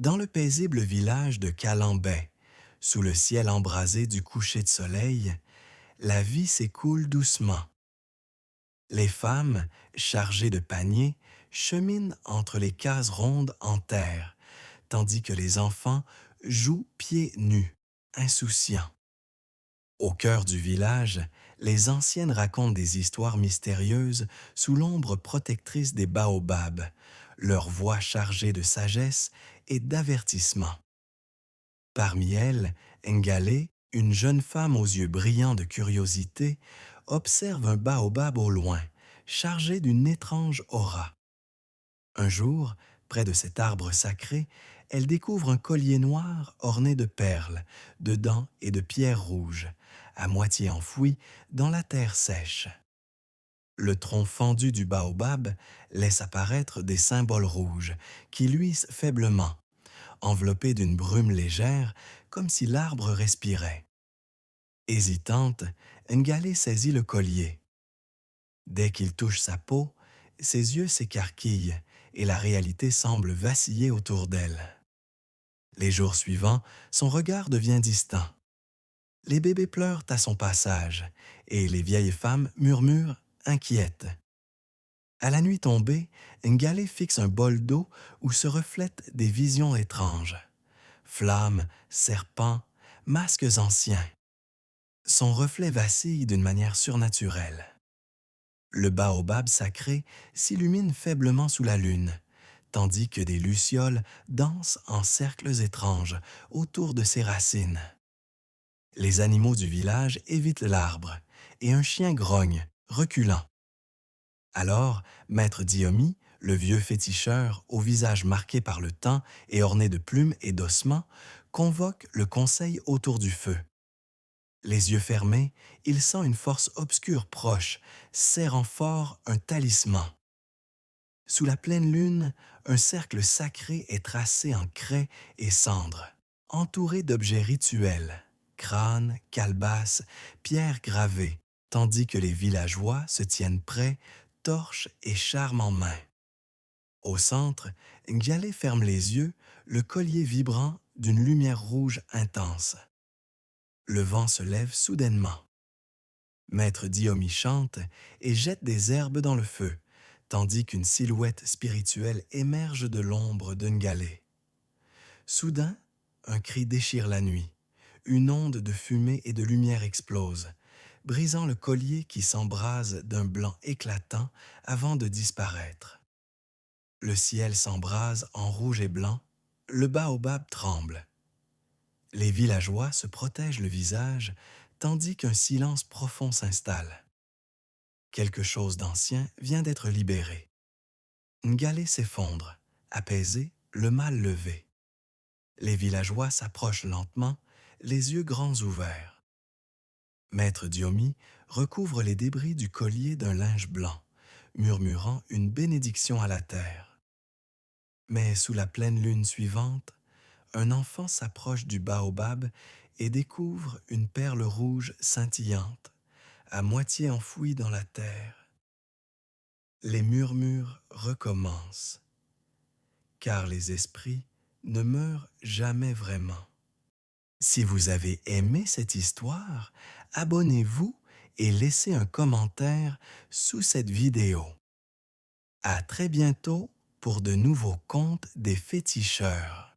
Dans le paisible village de Calambay, sous le ciel embrasé du coucher de soleil, la vie s'écoule doucement. Les femmes, chargées de paniers, cheminent entre les cases rondes en terre, tandis que les enfants jouent pieds nus, insouciants. Au cœur du village, les anciennes racontent des histoires mystérieuses sous l'ombre protectrice des baobabs, leurs voix chargées de sagesse et d'avertissement. Parmi elles, Ngalé, une jeune femme aux yeux brillants de curiosité, observe un baobab au loin, chargé d'une étrange aura. Un jour, près de cet arbre sacré, elle découvre un collier noir orné de perles, de dents et de pierres rouges, à moitié enfoui dans la terre sèche. Le tronc fendu du baobab laisse apparaître des symboles rouges qui luisent faiblement, enveloppés d'une brume légère, comme si l'arbre respirait. Hésitante, Ngalé saisit le collier. Dès qu'il touche sa peau, ses yeux s'écarquillent et la réalité semble vaciller autour d'elle. Les jours suivants, son regard devient distant. Les bébés pleurent à son passage et les vieilles femmes murmurent inquiètes. À la nuit tombée, Ngalé fixe un bol d'eau où se reflètent des visions étranges. Flammes, serpents, masques anciens. Son reflet vacille d'une manière surnaturelle. Le baobab sacré s'illumine faiblement sous la lune, tandis que des lucioles dansent en cercles étranges autour de ses racines. Les animaux du village évitent l'arbre et un chien grogne, reculant. Alors, Maître Diomi, le vieux féticheur au visage marqué par le temps et orné de plumes et d'ossements, convoque le conseil autour du feu. Les yeux fermés, il sent une force obscure proche, serrant fort un talisman. Sous la pleine lune, un cercle sacré est tracé en craie et cendres, entouré d'objets rituels, crânes, calebasses, pierres gravées, tandis que les villageois se tiennent prêts, torches et charmes en main. Au centre, Ngalé ferme les yeux, le collier vibrant d'une lumière rouge intense. Le vent se lève soudainement. Maître Diomi chante et jette des herbes dans le feu, tandis qu'une silhouette spirituelle émerge de l'ombre de Ngalé. Soudain, un cri déchire la nuit. Une onde de fumée et de lumière explose, brisant le collier qui s'embrase d'un blanc éclatant avant de disparaître. Le ciel s'embrase en rouge et blanc, le baobab tremble. Les villageois se protègent le visage, tandis qu'un silence profond s'installe. Quelque chose d'ancien vient d'être libéré. Ngalé s'effondre, apaisé, le mal levé. Les villageois s'approchent lentement, les yeux grands ouverts. Maître Diomi recouvre les débris du collier d'un linge blanc, murmurant une bénédiction à la terre. Mais sous la pleine lune suivante, un enfant s'approche du baobab et découvre une perle rouge scintillante, à moitié enfouie dans la terre. Les murmures recommencent, car les esprits ne meurent jamais vraiment. Si vous avez aimé cette histoire, abonnez-vous et laissez un commentaire sous cette vidéo. À très bientôt pour de nouveaux contes des féticheurs.